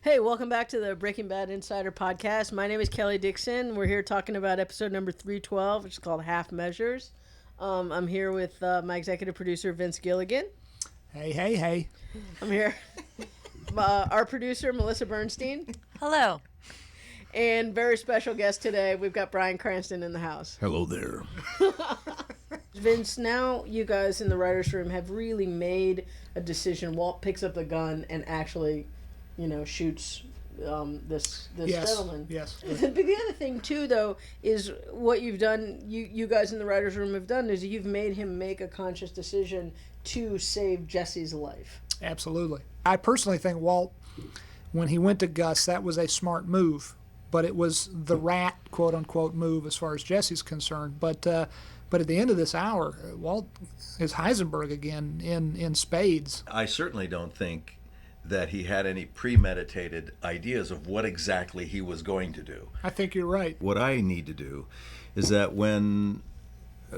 Hey, welcome back to the Breaking Bad Insider Podcast. My name is Kelly Dixon. We're here talking about episode number 312, which is called Half Measures. I'm here with my executive producer, Vince Gilligan. Hey. I'm here. Our producer, Melissa Bernstein. Hello. And very special guest today, we've got Bryan Cranston in the house. Hello there. Vince, now you guys in the writer's room have really made a decision. Walt picks up the gun and actually, shoots this gentleman. Yes. The other thing, too, though, is what you've done, you guys in the writer's room have done, is you've made him make a conscious decision to save Jesse's life. Absolutely. I personally think Walt, when he went to Gus, that was a smart move. But it was the rat, quote-unquote, move as far as Jesse's concerned. But at the end of this hour, Walt is Heisenberg again in spades. I certainly don't think that he had any premeditated ideas of what exactly he was going to do. I think you're right. What I need to do is that when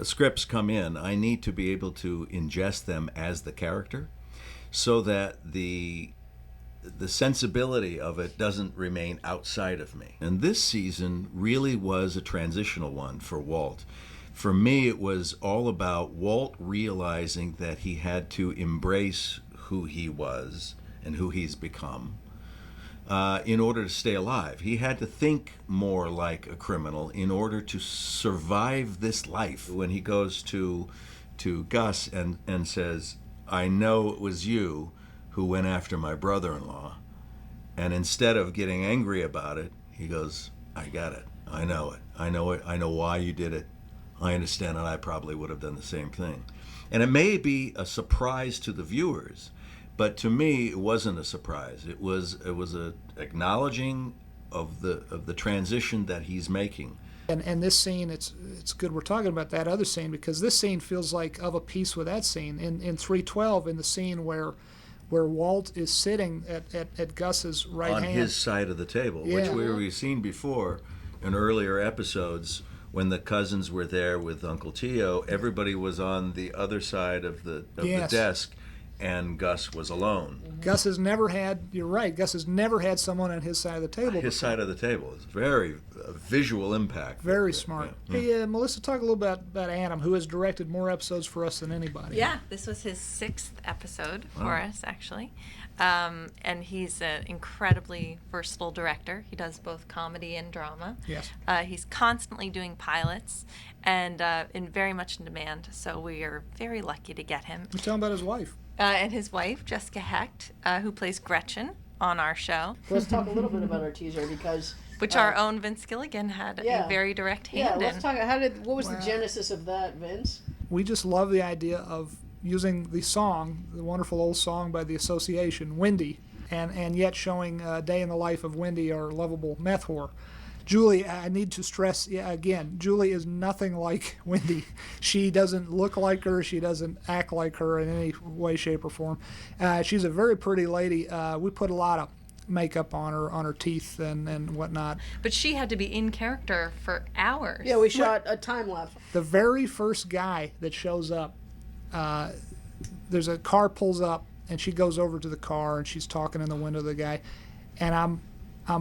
scripts come in, I need to be able to ingest them as the character so that the sensibility of it doesn't remain outside of me. And this season really was a transitional one for Walt. For me, it was all about Walt realizing that he had to embrace who he was and who he's become in order to stay alive. He had to think more like a criminal in order to survive this life. When he goes to Gus and says, "I know it was you who went after my brother-in-law," and instead of getting angry about it, he goes, "I got it. I know it. I know it. I know why you did it. I understand, and I probably would have done the same thing." And it may be a surprise to the viewers, but to me, it wasn't a surprise. It was a acknowledging of the transition that he's making. And this scene, it's good we're talking about that other scene, because this scene feels like of a piece with that scene. In 312, in the scene where Walt is sitting at Gus's right on hand. His side of the table, Yeah. which we've seen before in earlier episodes when the cousins were there with Uncle Tio. Everybody was on the other side of the desk, and Gus was alone. Gus has never had, you're right, Gus has never had someone on his side of the table. His side of the table is very visual impact. Very smart. Yeah. Hey, Melissa, talk a little bit about Adam, who has directed more episodes for us than anybody. Yeah, this was his 6th episode for us, actually. And he's an incredibly versatile director. He does both comedy and drama. Yes. He's constantly doing pilots and very much in demand, so we are very lucky to get him. Tell him about his wife. And his wife, Jessica Hecht, who plays Gretchen on our show. Let's talk a little bit about our teaser, because... Which our own Vince Gilligan had a very direct hand in. Yeah, let's talk. What was the genesis of that, Vince? We just love the idea of using the song, the wonderful old song by the Association, Wendy, and yet showing a day in the life of Wendy, our lovable meth whore. Julie, I need to stress again, Julie is nothing like Wendy. She doesn't look like her. She doesn't act like her in any way, shape, or form. She's a very pretty lady. We put a lot of makeup on her teeth and whatnot. But she had to be in character for hours. Yeah, we shot a time lapse. The very first guy that shows up, there's a car pulls up, and she goes over to the car, and she's talking in the window to the guy, and I'm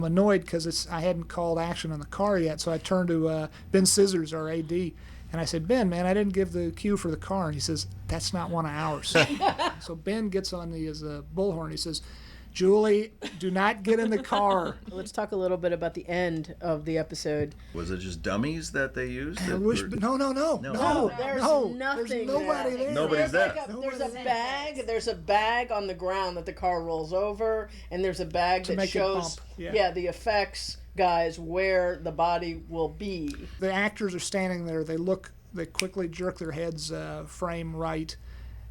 annoyed because I hadn't called action on the car yet, so I turned to Ben Scissors, our AD, and I said, "Ben, man, I didn't give the cue for the car." And he says, "That's not one of ours." So Ben gets on his bullhorn. He says, "Julie, do not get in the car." Let's talk a little bit about the end of the episode. Was it just dummies that they used? No, there's There's nothing. There's nobody there. Nobody's there. There's a bag on the ground that the car rolls over, and there's a bag that make it shows bump. the effects guys where the body will be. The actors are standing there. They quickly jerk their heads frame right,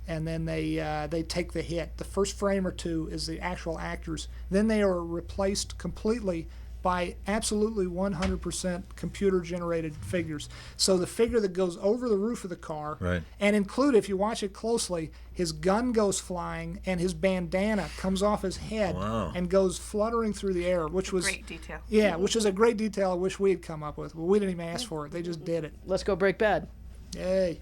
and then they take the hit. The first frame or two is the actual actors. Then they are replaced completely by absolutely 100% computer-generated figures. So the figure that goes over the roof of the car, right, and include, if you watch it closely, his gun goes flying and his bandana comes off his head and goes fluttering through the air, which was great detail. Yeah, which is a great detail I wish we had come up with. Well, we didn't even ask for it. They just did it. Let's go break bad. Yay.